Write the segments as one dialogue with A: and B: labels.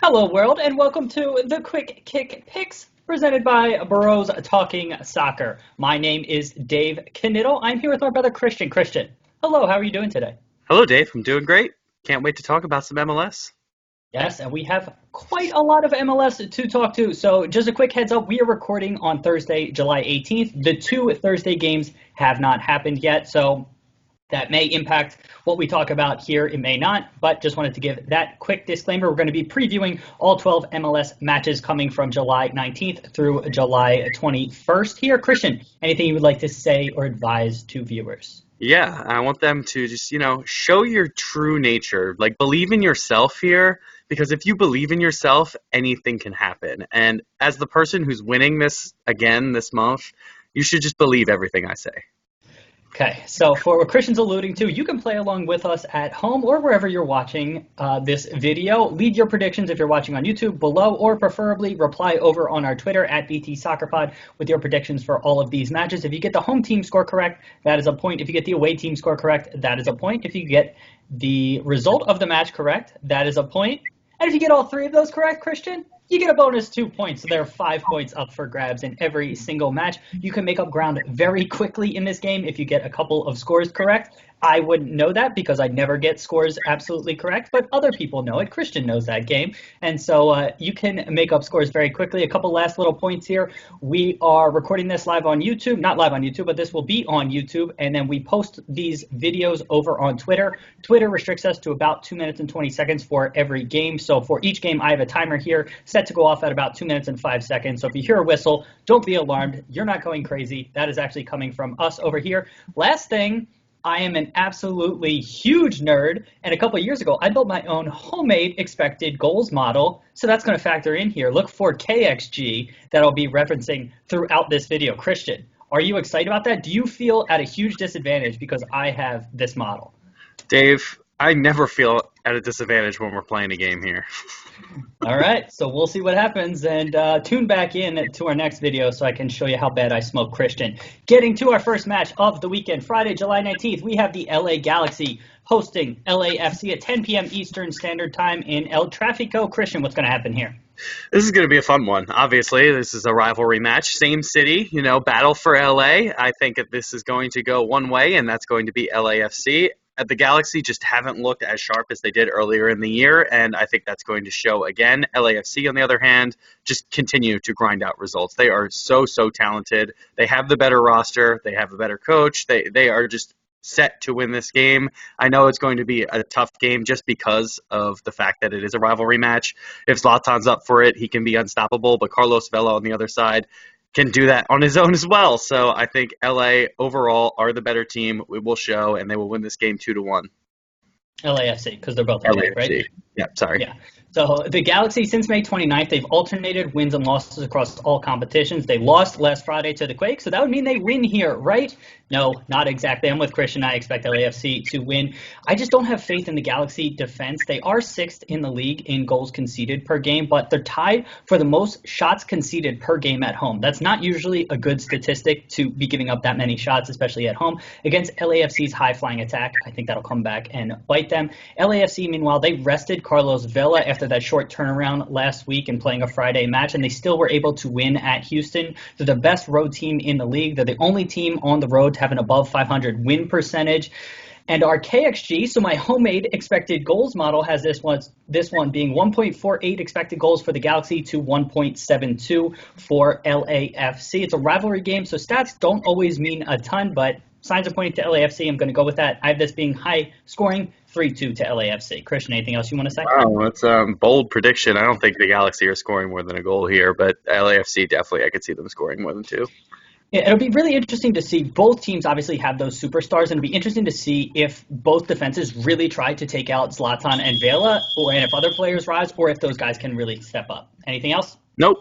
A: Hello, world, and welcome to the Quick Kick Picks presented by Bros Talking Soccer. My name is Dave Knittel. I'm here with my brother Christian. Christian, hello, how are you doing today?
B: Hello, Dave. I'm doing great. Can't wait to talk about some MLS.
A: Yes, and we have quite a lot of MLS to talk to. So just a quick heads up, we are recording on Thursday, July 18th. The two Thursday games have not happened yet, so that may impact what we talk about here. It may not, but just wanted to give that quick disclaimer. We're going to be previewing all 12 MLS matches coming from July 19th through July 21st here. Christian, anything you would like to say or advise to viewers?
B: Yeah, I want them to just, show your true nature. Like, believe in yourself here, because if you believe in yourself, anything can happen. And as the person who's winning this again this month, you should just believe everything I say.
A: Okay, so for what Christian's alluding to, you can play along with us at home or wherever you're watching this video. Leave your predictions if you're watching on YouTube below, or preferably reply over on our Twitter at BTSoccerPod with your predictions for all of these matches. If you get the home team score correct, that is a point. If you get the away team score correct, that is a point. If you get the result of the match correct, that is a point. And if you get all three of those correct, Christian, you get a bonus 2 points. So there are 5 points up for grabs in every single match. You can make up ground very quickly in this game if you get a couple of scores correct. I wouldn't know that because I never get scores absolutely correct, but other people know it. Christian knows that game. And so you can make up scores very quickly. A couple last little points here. We are recording this live on YouTube, not live on YouTube, but this will be on YouTube. And then we post these videos over on Twitter. Twitter restricts us to about 2 minutes and 20 seconds for every game. So for each game, I have a timer here set to go off at about 2 minutes and 5 seconds. So if you hear a whistle, don't be alarmed. You're not going crazy. That is actually coming from us over here. Last thing, I am an absolutely huge nerd, and a couple of years ago, I built my own homemade expected goals model, so that's going to factor in here. Look for KXG that I'll be referencing throughout this video. Christian, are you excited about that? Do you feel at a huge disadvantage because I have this model?
B: Dave, I never feel at a disadvantage when we're playing a game here.
A: All right, so we'll see what happens, and tune back in to our next video so I can show you how bad I smoke Christian. Getting to our first match of the weekend, Friday, July 19th, we have the LA Galaxy hosting LAFC at 10 p.m. Eastern Standard Time in El Tráfico. Christian, what's going to happen here?
B: This is going to be a fun one. Obviously, this is a rivalry match. Same city, battle for LA. I think that this is going to go one way, and that's going to be LAFC. The Galaxy just haven't looked as sharp as they did earlier in the year, and I think that's going to show again. LAFC, on the other hand, just continue to grind out results. They are so talented. They have the better roster. They have a better coach. They are just set to win this game. I know it's going to be a tough game just because of the fact that it is a rivalry match. If Zlatan's up for it, he can be unstoppable, but Carlos Vela on the other side can do that on his own as well. So I think LA overall are the better team. It will show, and they will win this game 2-1.
A: LAFC, because they're both LA, right?
B: Yeah, sorry.
A: Yeah. So the Galaxy, since May 29th, they've alternated wins and losses across all competitions. They lost last Friday to the Quake, so that would mean they win here, right? No, not exactly. I'm with Christian. I expect LAFC to win. I just don't have faith in the Galaxy defense. They are 6th in the league in goals conceded per game, but they're tied for the most shots conceded per game at home. That's not usually a good statistic to be giving up that many shots, especially at home. Against LAFC's high-flying attack, I think that'll come back and bite them. LAFC, meanwhile, they rested Carlos Vela after that short turnaround last week and playing a Friday match, and they still were able to win at Houston. They're the best road team in the league. They're the only team on the road to have an above 500 win percentage. And our KXG, so my homemade expected goals model, has this one being 1.48 expected goals for the Galaxy to 1.72 for LAFC. It's a rivalry game, so stats don't always mean a ton, but signs are pointing to LAFC. I'm going to go with that. I have this being high scoring, 3-2 to LAFC. Christian, anything else you want to say?
B: Wow, that's a bold prediction. I don't think the Galaxy are scoring more than a goal here, but LAFC definitely, I could see them scoring more than 2.
A: Yeah, it'll be really interesting to see. Both teams obviously have those superstars, and it'll be interesting to see if both defenses really try to take out Zlatan and Vela, and if other players rise, or if those guys can really step up. Anything else?
B: Nope.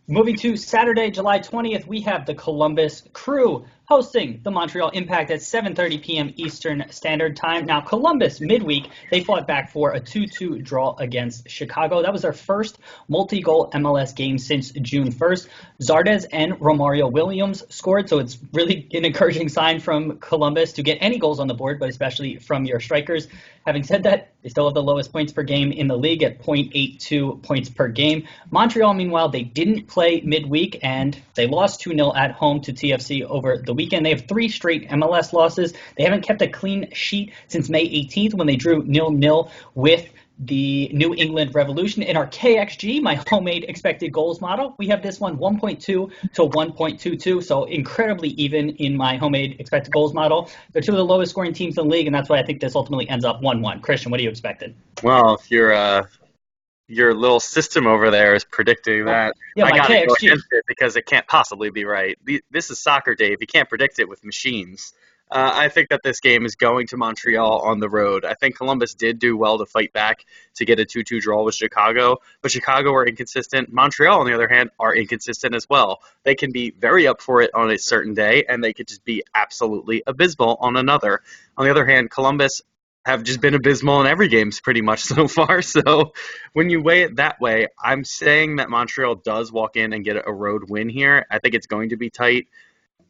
A: Moving to Saturday, July 20th, we have the Columbus Crew hosting the Montreal Impact at 7:30 p.m. Eastern Standard Time. Now, Columbus, midweek, they fought back for a 2-2 draw against Chicago. That was their first multi-goal MLS game since June 1st. Zardes and Romario Williams scored, so it's really an encouraging sign from Columbus to get any goals on the board, but especially from your strikers. Having said that, they still have the lowest points per game in the league at 0.82 points per game. Montreal, meanwhile, they didn't play midweek, and they lost 2-0 at home to TFC over the weekend. They have 3 straight MLS losses. They haven't kept a clean sheet since May 18th when they drew 0-0 with the New England Revolution. In our KXG, my homemade expected goals model, we have this one 1.2 to 1.22, so incredibly even in my homemade expected goals model. They're 2 of the lowest scoring teams in the league, and that's why I think this ultimately ends up 1-1. Christian, what are you expecting?
B: Well, if your little system over there is predicting that,
A: yeah,
B: I got to go
A: KXG.
B: against it because it can't possibly be right. This is soccer, Dave. You can't predict it with machines. I think that this game is going to Montreal on the road. I think Columbus did do well to fight back to get a 2-2 draw with Chicago, but Chicago are inconsistent. Montreal, on the other hand, are inconsistent as well. They can be very up for it on a certain day, and they could just be absolutely abysmal on another. On the other hand, Columbus have just been abysmal in every game pretty much so far. So when you weigh it that way, I'm saying that Montreal does walk in and get a road win here. I think it's going to be tight.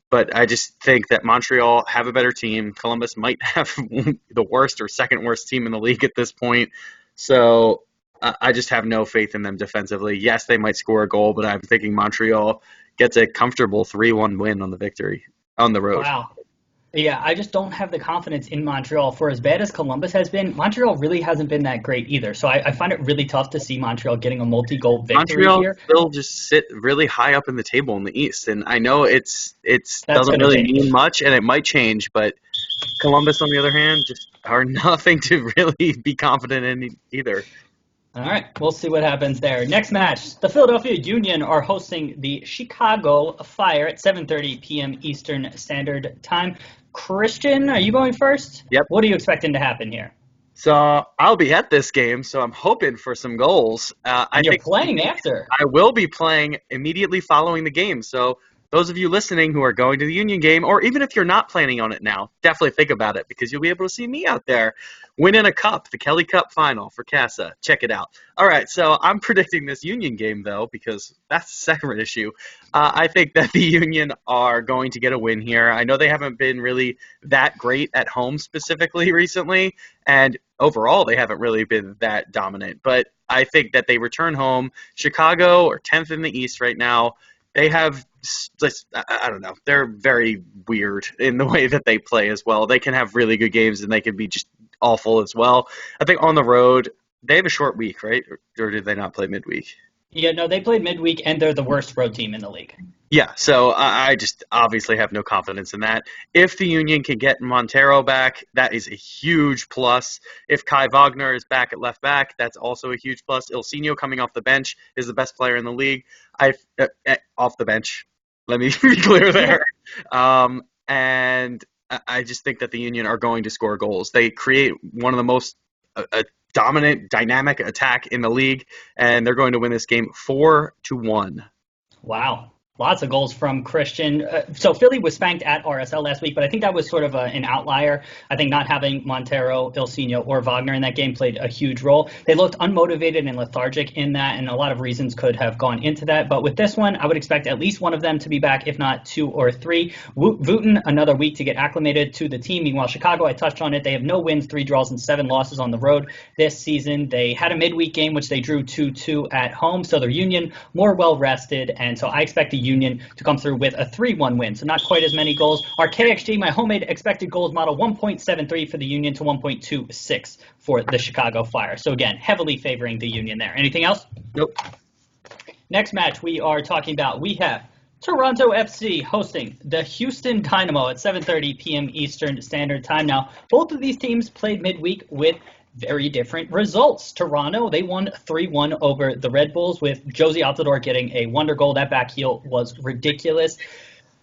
B: But I just think that Montreal have a better team. Columbus might have the worst or second worst team in the league at this point. So I just have no faith in them defensively. Yes, they might score a goal, but I'm thinking Montreal gets a comfortable 3-1 win on the road.
A: Wow. Yeah, I just don't have the confidence in Montreal. For as bad as Columbus has been, Montreal really hasn't been that great either. So I find it really tough to see Montreal getting a multi-goal victory
B: Montreal
A: here.
B: still just sit really high up in the table in the East, and I know it doesn't really mean much, and it might change, but Columbus, on the other hand, just are nothing to really be confident in either.
A: All right, we'll see what happens there. Next match, the Philadelphia Union are hosting the Chicago Fire at 7:30 p.m. Eastern Standard Time. Christian, are you going first?
B: Yep.
A: What are you expecting to happen here?
B: So I'll be at this game, so I'm hoping for some goals.
A: You're playing after.
B: I will be playing immediately following the game. So those of you listening who are going to the Union game, or even if you're not planning on it now, definitely think about it because you'll be able to see me out there winning a cup, the Kelly Cup final for Casa. Check it out. All right, so I'm predicting this Union game, though, because that's a separate issue. I think that the Union are going to get a win here. I know they haven't been really that great at home specifically recently, and overall they haven't really been that dominant. But I think that they return home. Chicago are 10th in the East right now. They have, I don't know, they're very weird in the way that they play as well. They can have really good games and they can be just awful as well. I think on the road, they have a short week, right? Or did they not play midweek?
A: Yeah, no, they played midweek and they're the worst road team in the league.
B: Yeah, so I just obviously have no confidence in that. If the Union can get Montero back, that is a huge plus. If Kai Wagner is back at left back, that's also a huge plus. Ilsinho coming off the bench is the best player in the league. Off the bench, let me be clear there. And I just think that the Union are going to score goals. They create one of the most dominant, dynamic attack in the league, and they're going to win this game 4-1.
A: Wow. Lots of goals from Christian. So Philly was spanked at RSL last week, but I think that was sort of an outlier. I think not having Montero, Ilsinho, or Wagner in that game played a huge role. They looked unmotivated and lethargic in that, and a lot of reasons could have gone into that. But with this one, I would expect at least one of them to be back, if not 2 or 3. Wooten, another week to get acclimated to the team. Meanwhile, Chicago, I touched on it. They have no wins, 3 draws, and 7 losses on the road this season. They had a midweek game, which they drew 2-2 at home. So their Union more well-rested, and so I expect the Union to come through with a 3-1 win. So not quite as many goals. Our KXG, my homemade expected goals model, 1.73 for the Union to 1.26 for the Chicago Fire. So again, heavily favoring the Union there. Anything else?
B: Nope.
A: Next match we are talking about, we have Toronto FC hosting the Houston Dynamo at 7:30 p.m. Eastern Standard Time. Now, both of these teams played midweek with very different results. Toronto, they won 3-1 over the Red Bulls with Josie Altidore getting a wonder goal. That back heel was ridiculous.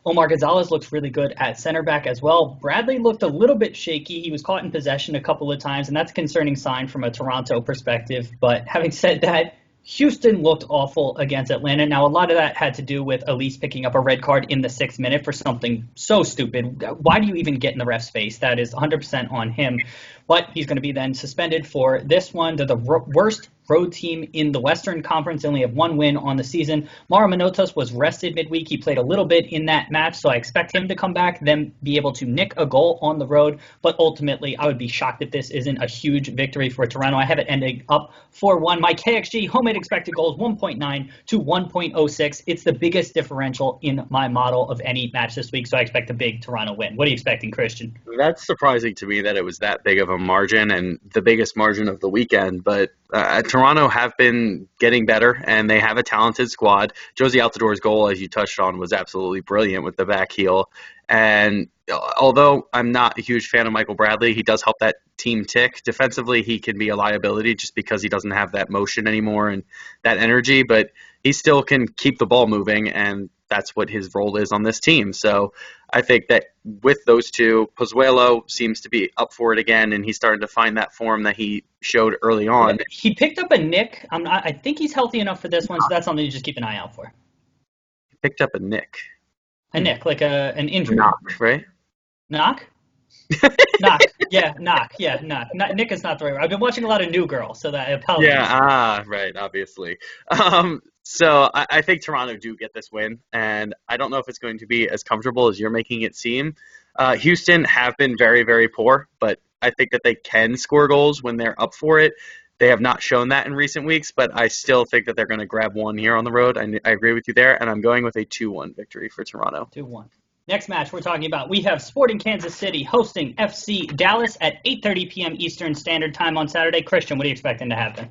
A: Omar Gonzalez looks really good at center back as well. Bradley looked a little bit shaky. He was caught in possession a couple of times, and that's a concerning sign from a Toronto perspective. But having said that, Houston looked awful against Atlanta. Now, a lot of that had to do with Elise picking up a red card in the 6th minute for something so stupid. Why do you even get in the ref's face? That is 100% on him. but he's going to be then suspended for this one. They're the worst road team in the Western Conference. They only have one win on the season. Mauro Manotas was rested midweek. He played a little bit in that match, so I expect him to come back, then be able to nick a goal on the road. But ultimately, I would be shocked if this isn't a huge victory for Toronto. I have it ending up 4-1. My KXG, home-made expected goals, 1.9 to 1.06. It's the biggest differential in my model of any match this week, so I expect a big Toronto win. What are you expecting, Christian?
B: That's surprising to me that it was that big of a margin and the biggest margin of the weekend, but Toronto have been getting better, and they have a talented squad. Josie Altidore's goal, as you touched on, was absolutely brilliant with the back heel. And although I'm not a huge fan of Michael Bradley, he does help that team tick. Defensively, he can be a liability just because he doesn't have that motion anymore and that energy, but he still can keep the ball moving, and that's what his role is on this team. So I think that with those two, Pozuelo seems to be up for it again, and he's starting to find that form that he showed early on.
A: He picked up a nick. I think he's healthy enough for this one, so that's something to just keep an eye out for.
B: He picked up a nick.
A: A nick, like an injury.
B: Knock, right?
A: Knock? Knock. Yeah, knock. Yeah, knock. Nick is not the right word. I've been watching a lot of New Girl, so that I apologize.
B: Yeah, right, obviously. So I think Toronto do get this win, and I don't know if it's going to be as comfortable as you're making it seem. Houston have been very, very poor, but I think that they can score goals when they're up for it. They have not shown that in recent weeks, but I still think that they're going to grab one here on the road. I agree with you there, and I'm going with a 2-1 victory for Toronto.
A: 2-1. Next match we're talking about, we have Sporting Kansas City hosting FC Dallas at 8:30 p.m. Eastern Standard Time on Saturday. Christian, what are you expecting to happen?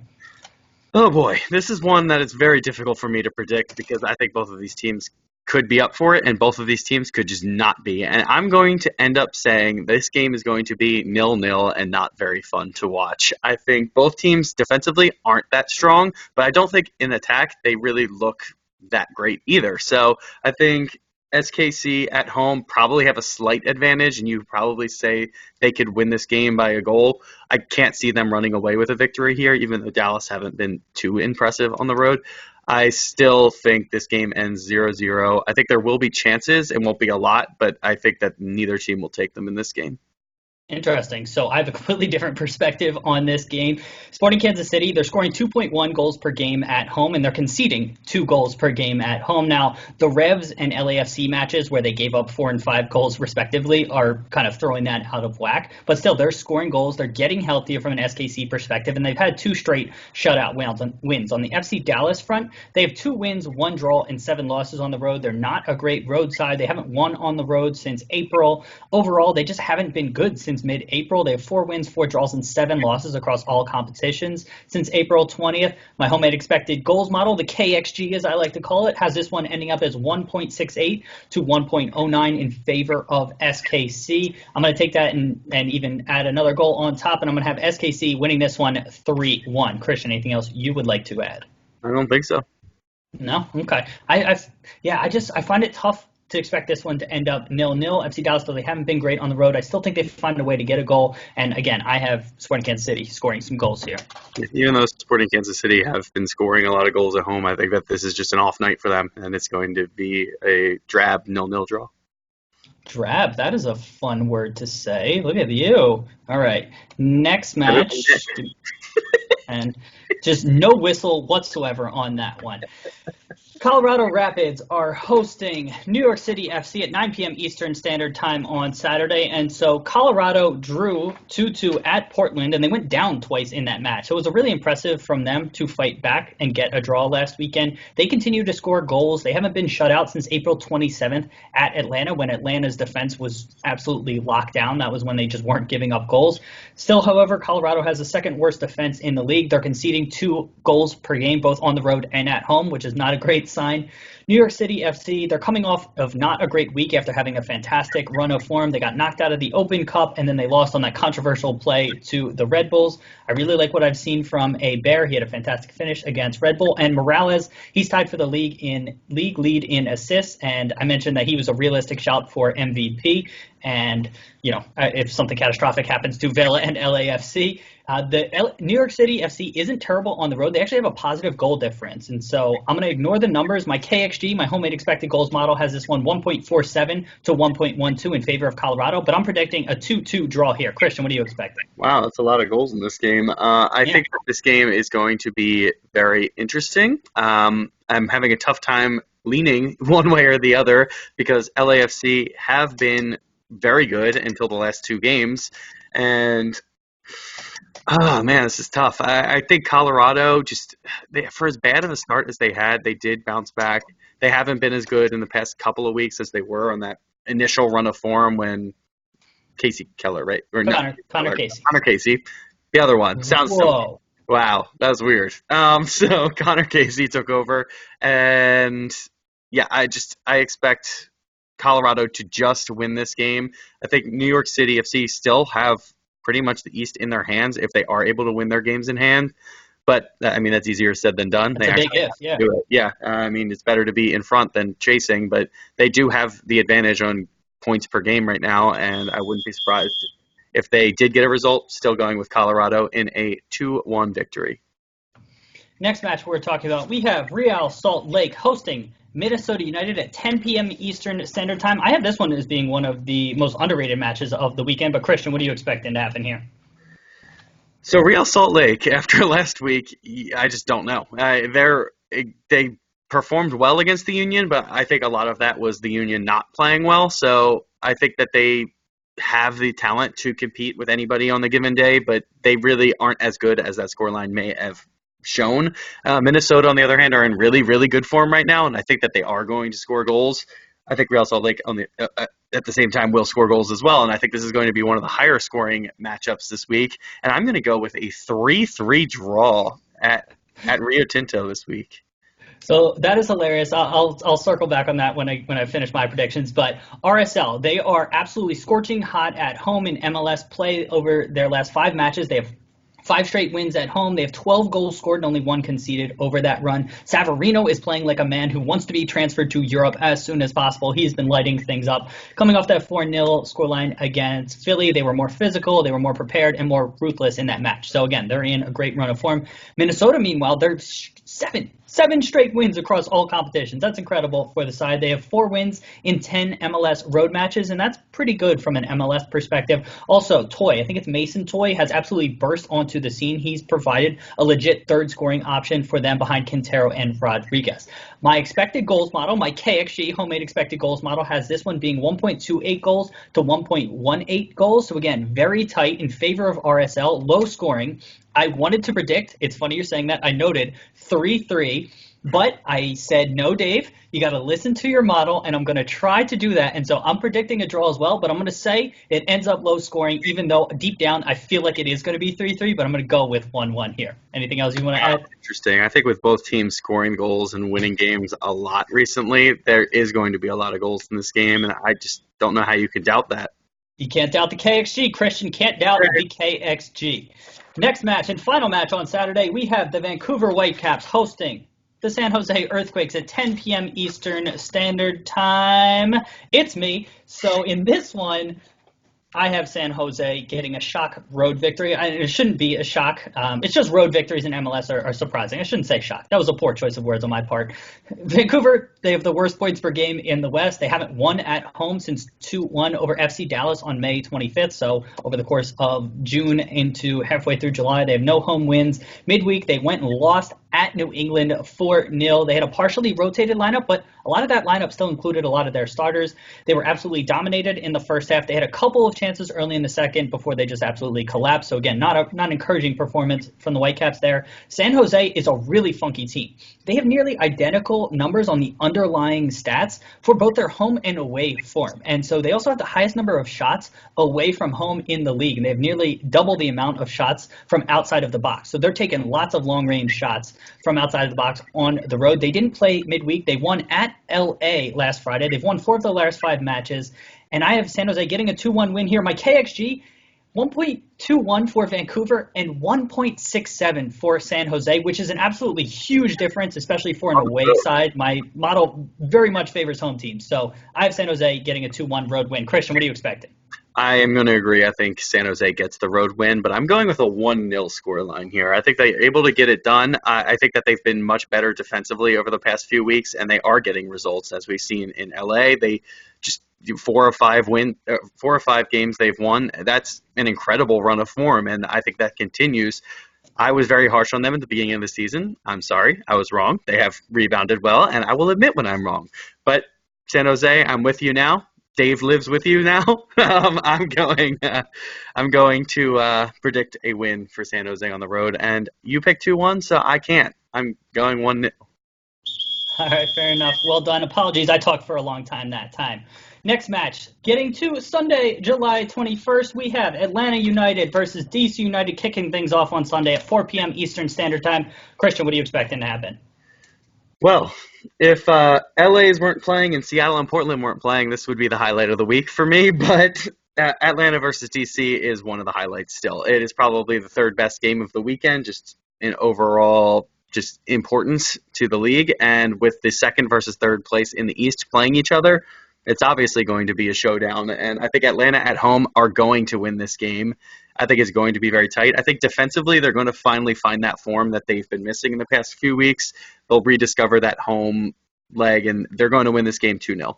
B: Oh boy, this is one that is very difficult for me to predict because I think both of these teams could be up for it and both of these teams could just not be. And I'm going to end up saying this game is going to be 0-0 and not very fun to watch. I think both teams defensively aren't that strong, but I don't think in attack they really look that great either. So I think SKC at home probably have a slight advantage, and you probably say they could win this game by a goal. I can't see them running away with a victory here, even though Dallas haven't been too impressive on the road. I still think this game ends 0-0. I think there will be chances. It won't be a lot, but I think that neither team will take them in this game.
A: Interesting. So I have a completely different perspective on this game. Sporting Kansas City, they're scoring 2.1 goals per game at home, and they're conceding 2 goals per game at home. Now, the Revs and LAFC matches where they gave up 4 and 5 goals respectively are kind of throwing that out of whack. But still, they're scoring goals. They're getting healthier from an SKC perspective, and they've had 2 straight shutout wins. On the FC Dallas front, they have 2 wins, 1 draw, and 7 losses on the road. They're not a great road side. They haven't won on the road since April. Overall, they just haven't been good since mid-April. They have 4 wins, 4 draws, and 7 losses across all competitions since April 20th. My homemade expected goals model, the KXG as I like to call it, has this one ending up as 1.68 to 1.09 in favor of SKC. I'm going to take that and even add another goal on top, and I'm going to have SKC winning this one 3-1. Christian, anything else you would like to add?
B: I don't think so.
A: No? Okay. I find it tough to expect this one to end up 0-0. FC Dallas, though they haven't been great on the road, I still think they find a way to get a goal. And again, I have Sporting Kansas City scoring some goals here.
B: Even though Sporting Kansas City have been scoring a lot of goals at home, I think that this is just an off night for them, and it's going to be a drab 0-0 draw.
A: Drab, that is a fun word to say. Look at you. All right, next match. And just no whistle whatsoever on that one. Colorado Rapids are hosting New York City FC at 9 p.m. Eastern Standard Time on Saturday. And so Colorado drew 2-2 at Portland, and they went down twice in that match. So it was really impressive from them to fight back and get a draw last weekend. They continue to score goals. They haven't been shut out since April 27th at Atlanta, when Atlanta's defense was absolutely locked down. That was when they just weren't giving up goals. Still, however, Colorado has the second worst defense in the league. They're conceding 2 goals per game, both on the road and at home, which is not a great sign. New York City FC, they're coming off of not a great week after having a fantastic run of form. They got knocked out of the Open Cup, and then they lost on that controversial play to the Red Bulls. I really like what I've seen from a Bear. He had a fantastic finish against Red Bull. And Morales, he's tied for the league lead in assists, and I mentioned that he was a realistic shout for MVP. And, if something catastrophic happens to Vela and LAFC, New York City FC isn't terrible on the road. They actually have a positive goal difference. And so I'm going to ignore the numbers. My KXG, my homemade expected goals model, has this one 1.47 to 1.12 in favor of Colorado. But I'm predicting a 2-2 draw here. Christian, what do you expect?
B: Wow, that's a lot of goals in this game. I think that this game is going to be very interesting. I'm having a tough time leaning one way or the other because LAFC have been very good until the last two games. And oh man, this is tough. I think Colorado for as bad of a start as they had, they did bounce back. They haven't been as good in the past couple of weeks as they were on that initial run of form when Casey Keller, right? Or
A: Connor Casey.
B: Connor Casey. The other one. Sounds so. Wow, that was weird. So Connor Casey took over, and yeah, I expect Colorado to just win this game. I think New York City FC still have pretty much the East in their hands if they are able to win their games in hand. But, I mean, that's easier said than done.
A: That's a big if, yeah.
B: Do it. Yeah, I mean, it's better to be in front than chasing, but they do have the advantage on points per game right now, and I wouldn't be surprised if they did get a result, still going with Colorado in a 2-1 victory.
A: Next match we're talking about, we have Real Salt Lake hosting Minnesota United at 10 p.m. Eastern Standard Time. I have this one as being one of the most underrated matches of the weekend, but Christian, what are you expecting to happen here?
B: So Real Salt Lake, after last week, I just don't know. They performed well against the Union, but I think a lot of that was the Union not playing well. So I think that they have the talent to compete with anybody on the given day, but they really aren't as good as that scoreline may have shown. Minnesota, on the other hand, are in really, really good form right now, and I think that they are going to score goals. I think Real Salt Lake at the same time will score goals as well, and I think this is going to be one of the higher scoring matchups this week. And I'm going to go with a 3-3 draw at Rio Tinto this week.
A: So that is hilarious. I'll circle back on that when I finish my predictions. But RSL, they are absolutely scorching hot at home in MLS play over their last 5 matches. They have 5 straight wins at home. They have 12 goals scored and only 1 conceded over that run. Savarino is playing like a man who wants to be transferred to Europe as soon as possible. He's been lighting things up. Coming off that 4-0 scoreline against Philly, they were more physical, they were more prepared, and more ruthless in that match. So again, they're in a great run of form. Minnesota, meanwhile, they're 7 straight wins across all competitions. That's incredible for the side. They have 4 wins in 10 MLS road matches, and that's pretty good from an MLS perspective. Also, Toy, I think it's Mason Toy, has absolutely burst onto the scene. He's provided a legit third scoring option for them behind Quintero and Rodriguez. My expected goals model, my KXG homemade expected goals model, has this one being 1.28 goals to 1.18 goals. So again, very tight in favor of RSL, low scoring. I wanted to predict, it's funny you're saying that, I noted 3-3, but I said, no, Dave, you got to listen to your model, and I'm going to try to do that. And so I'm predicting a draw as well, but I'm going to say it ends up low scoring, even though deep down I feel like it is going to be 3-3, but I'm going to go with 1-1 here. Anything else you want to add?
B: Interesting. I think with both teams scoring goals and winning games a lot recently, there is going to be a lot of goals in this game, and I just don't know how you could doubt that.
A: You can't doubt the KXG. Christian can't doubt the KXG. Next match and final match on Saturday, we have the Vancouver Whitecaps hosting the San Jose Earthquakes at 10 p.m. Eastern Standard Time. It's me. So in this one, I have San Jose getting a shock road victory. It shouldn't be a shock. It's just road victories in MLS are surprising. I shouldn't say shock. That was a poor choice of words on my part. Vancouver, they have the worst points per game in the West. They haven't won at home since 2-1 over FC Dallas on May 25th. So over the course of June into halfway through July, they have no home wins. Midweek, they went and lost at New England 4-0. They had a partially rotated lineup, but a lot of that lineup still included a lot of their starters. They were absolutely dominated in the first half. They had a couple of chances early in the second before they just absolutely collapsed. So again, not an encouraging performance from the Whitecaps there. San Jose is a really funky team. They have nearly identical numbers on the underlying stats for both their home and away form. And so they also have the highest number of shots away from home in the league. And they have nearly double the amount of shots from outside of the box. So they're taking lots of long-range shots from outside of the box on the road. They didn't play midweek. They won at LA last Friday. They've won 4 of the last 5 matches. And I have San Jose getting a 2-1 win here. My KXG, 1.21 for Vancouver and 1.67 for San Jose, which is an absolutely huge difference, especially for an away side. My model very much favors home teams. So I have San Jose getting a 2-1 road win. Christian, what are you expecting?
B: I am going to agree. I think San Jose gets the road win, but I'm going with a 1-0 scoreline here. I think they're able to get it done. I think that they've been much better defensively over the past few weeks, and they are getting results, as we've seen in LA. They just do 4 or 5 games they've won. That's an incredible run of form, and I think that continues. I was very harsh on them at the beginning of the season. I'm sorry, I was wrong. They have rebounded well, and I will admit when I'm wrong. But San Jose, I'm with you now. Dave lives with you now. I'm going to predict a win for San Jose on the road, and you picked 2-1, so I can't. I'm going 1-0.
A: All right, fair enough. Well done. Apologies, I talked for a long time that time. Next match, getting to Sunday, July 21st, we have Atlanta United versus DC United kicking things off on Sunday at 4 p.m. Eastern Standard Time. Christian, what are you expecting to happen?
B: Well, if LA's weren't playing and Seattle and Portland weren't playing, this would be the highlight of the week for me. But Atlanta versus DC is one of the highlights still. It is probably the third best game of the weekend, just in overall just importance to the league. And with the second versus third place in the East playing each other, it's obviously going to be a showdown. And I think Atlanta at home are going to win this game. I think it's going to be very tight. I think defensively, they're going to finally find that form that they've been missing in the past few weeks. They'll rediscover that home leg, and they're going to win this game 2-0.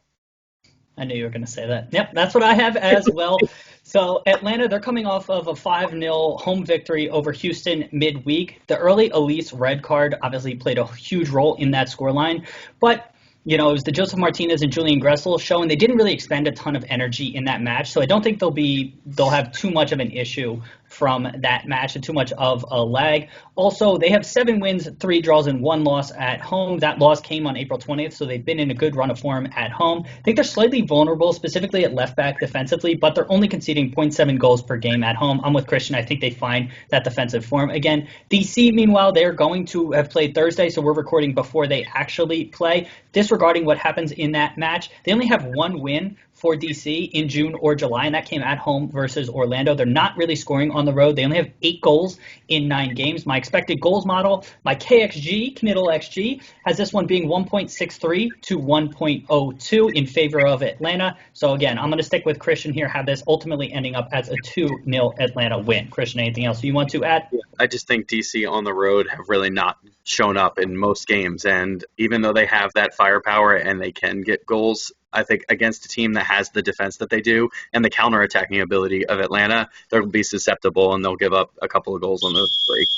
A: I knew you were going to say that. Yep, that's what I have as well. So Atlanta, they're coming off of a 5-0 home victory over Houston midweek. The early Elise red card obviously played a huge role in that scoreline, but it was the Joseph Martinez and Julian Gressel show, and they didn't really expend a ton of energy in that match. So I don't think they'll have too much of an issue from that match and too much of a lag. Also, they have 7 wins, 3 draws, and 1 loss at home. That loss came on April 20th, so they've been in a good run of form at home. I think they're slightly vulnerable, specifically at left back defensively, but they're only conceding 0.7 goals per game at home. I'm with Christian. I think they find that defensive form again. DC, meanwhile, they're going to have played Thursday, so we're recording before they actually play. Disregarding what happens in that match, they only have 1 win for DC in June or July, and that came at home versus Orlando. They're not really scoring on the road. They only have 8 goals in 9 games. My expected goals model, my KXG, Kniddle XG, has this one being 1.63 to 1.02 in favor of Atlanta. So again, I'm going to stick with Christian here, have this ultimately ending up as a 2-0 Atlanta win. Christian, anything else you want to add?
B: I just think DC on the road have really not shown up in most games, and even though they have that firepower and they can get goals, I think against a team that has the defense that they do and the counterattacking ability of Atlanta, they'll be susceptible and they'll give up a couple of goals on the break.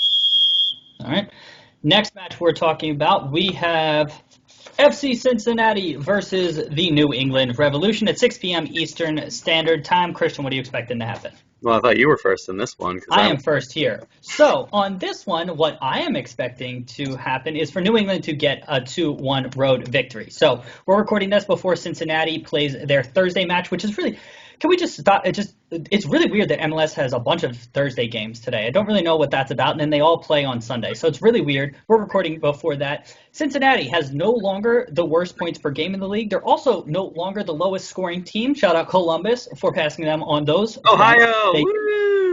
A: All right. Next match we're talking about, we have FC Cincinnati versus the New England Revolution at 6 p.m. Eastern Standard Time. Christian, what are you expecting to happen?
B: Well, I thought you were first in this one.
A: I am first here. So on this one, what I am expecting to happen is for New England to get a 2-1 road victory. So we're recording this before Cincinnati plays their Thursday match, which is really, can we just stop? It's really weird that MLS has a bunch of Thursday games today. I don't really know what that's about, and then they all play on Sunday. So it's really weird. We're recording before that. Cincinnati has no longer the worst points per game in the league. They're also no longer the lowest scoring team. Shout out Columbus for passing them on those.
B: Ohio!
A: They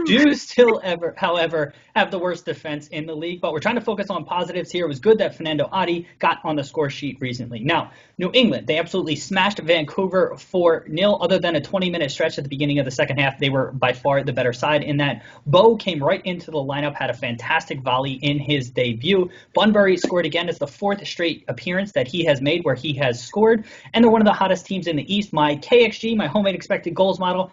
A: do still, however, have the worst defense in the league. But we're trying to focus on positives here. It was good that Fernando Adi got on the score sheet recently. Now, New England, they absolutely smashed Vancouver 4-0. Other than a 20-minute stretch at the beginning of the second half, they were by far the better side in that. Bo came right into the lineup, had a fantastic volley in his debut. Bunbury scored again. It's the 4th straight appearance that he has made where he has scored. And they're one of the hottest teams in the East. My KXG, my homemade expected goals model,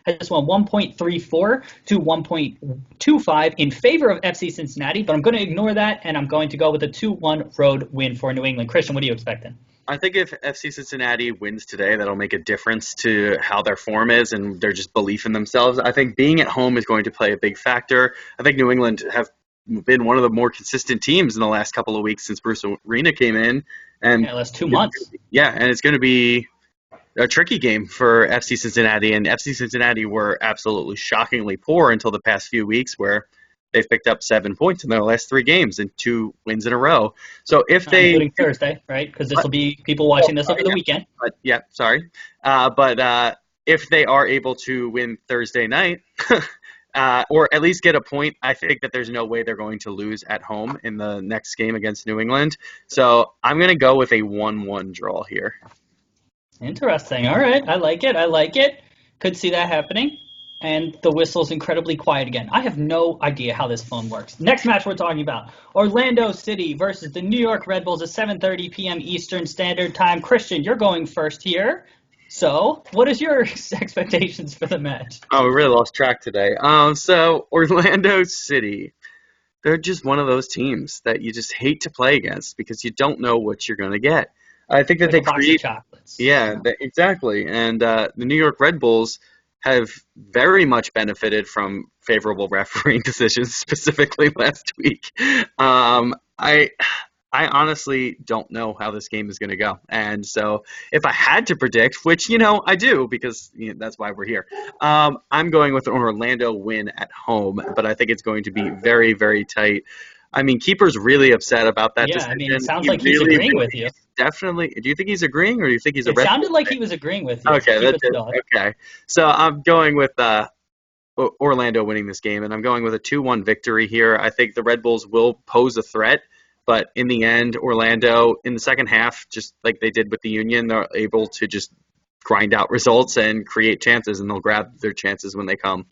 A: has this one 1.34 to 1.25 in favor of FC Cincinnati. But I'm going to ignore that, and I'm going to go with a 2-1 road win for New England. Christian, what are you expecting?
B: I think if FC Cincinnati wins today, that'll make a difference to how their form is and their just belief in themselves. I think being at home is going to play a big factor. I think New England have been one of the more consistent teams in the last couple of weeks since Bruce Arena came in. And
A: last 2 months.
B: Yeah, and it's going to be a tricky game for FC Cincinnati. And FC Cincinnati were absolutely shockingly poor until the past few weeks where they've picked up 7 points in their last 3 games and 2 wins in a row. So if they,
A: including Thursday, right? Because this will be people watching this over the weekend.
B: But if they are able to win Thursday night, or at least get a point, I think that there's no way they're going to lose at home in the next game against New England. So I'm going to go with a 1-1 draw here.
A: Interesting. All right. I like it. Could see that happening. And the whistle's incredibly quiet again. I have no idea how this phone works. Next match we're talking about, Orlando City versus the New York Red Bulls at 7:30 p.m. Eastern Standard Time. Christian, you're going first here. So, what is your expectations for the match?
B: Oh, we really lost track today. So Orlando City, they're just one of those teams that you just hate to play against because you don't know what you're going to get. I think that
A: Like a
B: they
A: box of
B: create,
A: chocolates.
B: yeah, exactly. And the New York Red Bulls have very much benefited from favorable refereeing decisions, specifically last week. I honestly don't know how this game is going to go. And so if I had to predict, which, I do because that's why we're here, I'm going with an Orlando win at home, but I think it's going to be very, very tight. I mean, Keeper's really upset about that
A: Yeah, I mean, it
B: decision.
A: sounds
B: He
A: like he's
B: really,
A: agreeing
B: really
A: with you.
B: definitely. Do you think he's agreeing, or do you think he's a
A: It
B: Red
A: sounded
B: Bull
A: like
B: fan?
A: he was agreeing with you.
B: Okay,
A: Keep
B: that's
A: it
B: it.
A: dog.
B: Okay. So I'm going with Orlando winning this game, and I'm going with a 2-1 victory here. I think the Red Bulls will pose a threat, but in the end, Orlando, in the second half, just like they did with the Union, they're able to just grind out results and create chances, and they'll grab their chances when they come.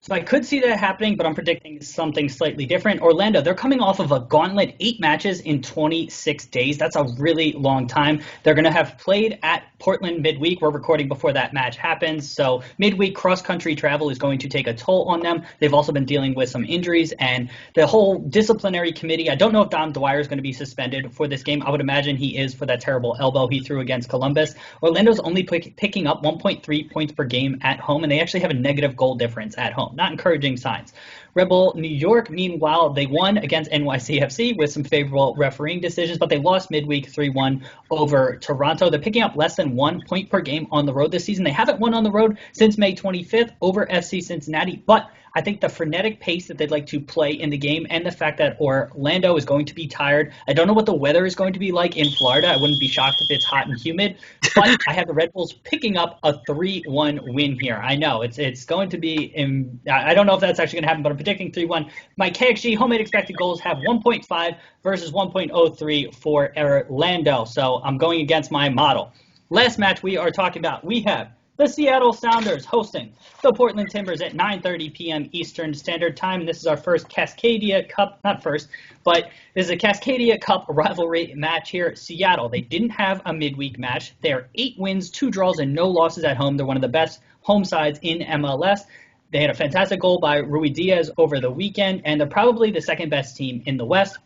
A: So I could see that happening, but I'm predicting something slightly different. Orlando, they're coming off of a gauntlet, 8 matches in 26 days. That's a really long time. They're going to have played at Portland midweek. We're recording before that match happens. So midweek cross-country travel is going to take a toll on them. They've also been dealing with some injuries, and the whole disciplinary committee, I don't know if Dom Dwyer is going to be suspended for this game. I would imagine he is for that terrible elbow he threw against Columbus. Orlando's only picking up 1.3 points per game at home, and they actually have a negative goal difference at home. Not encouraging signs. Red Bull New York, meanwhile, they won against NYCFC with some favorable refereeing decisions, but they lost midweek 3-1 over Toronto. They're picking up less than 1 point per game on the road this season. They haven't won on the road since May 25th over FC Cincinnati, but I think the frenetic pace that they'd like to play in the game and the fact that Orlando is going to be tired. I don't know what the weather is going to be like in Florida. I wouldn't be shocked if it's hot and humid, but I have the Red Bulls picking up a 3-1 win here. I know it's going to be I don't know if that's actually going to happen, but I'm predicting 3-1. My KXG homemade expected goals have 1.5 versus 1.03 for Orlando, so I'm going against my model. Last match we are talking about, we have the Seattle Sounders hosting the Portland Timbers at 9:30 p.m. Eastern Standard Time. This is our first Cascadia Cup, not first, but this is a Cascadia Cup rivalry match here. Seattle, they didn't have a midweek match. They are 8 wins, 2 draws, and no losses at home. They're one of the best home sides in MLS. They had a fantastic goal by Rui Diaz over the weekend, and they're probably the second best team in the West.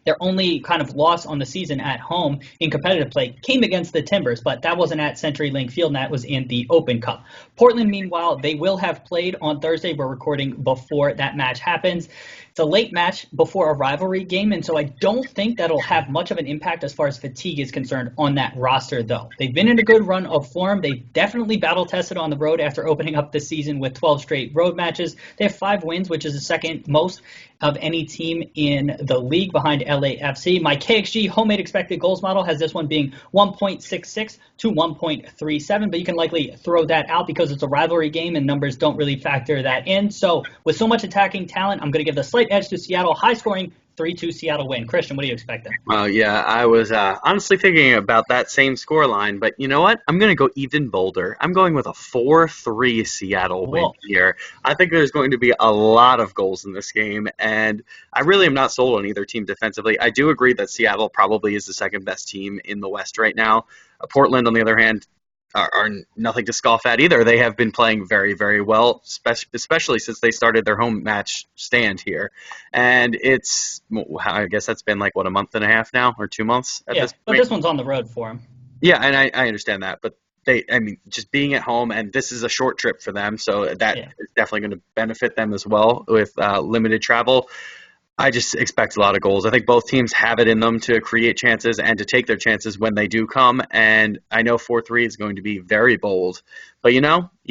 A: Their only kind of loss on the season at home in competitive play came against the Timbers, but that wasn't at CenturyLink Field, and that was in the Open Cup. Portland, meanwhile, they will have played on Thursday. We're recording before that match happens. It's a late match before a rivalry game, and so I don't think that'll have much of an impact as far as fatigue is concerned on that roster, though. They've been in a good run of form. They've definitely battle-tested on the road after opening up the season with 12 straight road matches. They have 5 wins, which is the second most of any team in the league behind LAFC. My KXG homemade expected goals model has this one being 1.66 to 1.37, but you can likely throw that out because it's a rivalry game and numbers don't really factor that in. So with so much attacking talent, I'm going to give the slight edge to Seattle. High scoring 3-2 Seattle win. Christian, what do you expect there?
B: Well, yeah, I was honestly thinking about that same score line, but you know what? I'm going to go even bolder. I'm going with a 4-3 Seattle win here. I think there's going to be a lot of goals in this game, and I really am not sold on either team defensively. I do agree that Seattle probably is the second best team in the West right now. Portland, on the other hand, are nothing to scoff at either. They have been playing very, very well, especially since they started their home match stand here. And I guess that's been like, a month and a half now, or 2 months at this point.
A: But this one's on the road for them.
B: Yeah, and I understand that. But just being at home, and this is a short trip for them, so that is definitely going to benefit them as well with limited travel. I just expect a lot of goals. I think both teams have it in them to create chances and to take their chances when they do come. And I know 4-3 is going to be very bold. But, you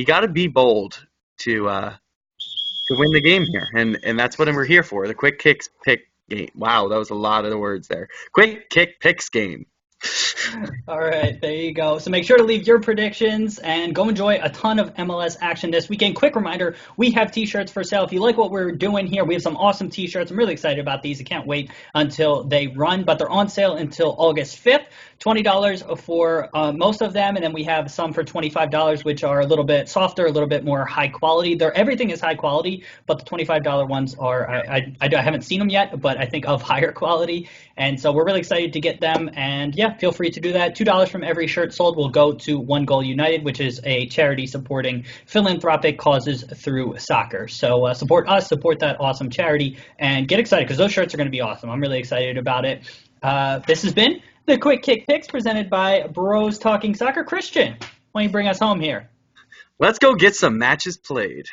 B: got to be bold to win the game here. And that's what we're here for, the quick kicks pick game. Wow, that was a lot of the words there. Quick kick picks game.
A: All right, there you go. So make sure to leave your predictions and go enjoy a ton of MLS action this weekend. Quick reminder, we have t-shirts for sale. If you like what we're doing here, we have some awesome t-shirts. I'm really excited about these. I can't wait until they run, but they're on sale until August 5th. $20 for most of them, and then we have some for $25, which are a little bit softer, a little bit more high quality. Everything is high quality, but the $25 ones are, I haven't seen them yet, but I think of higher quality. And so we're really excited to get them. And yeah, feel free to do that. $2 from every shirt sold will go to One Goal United, which is a charity supporting philanthropic causes through soccer. So support us, support that awesome charity, and get excited because those shirts are going to be awesome. I'm really excited about it. This has been the Quick Kick Picks presented by Bros Talking Soccer. Christian, why don't you bring us home here?
B: Let's go get some matches played.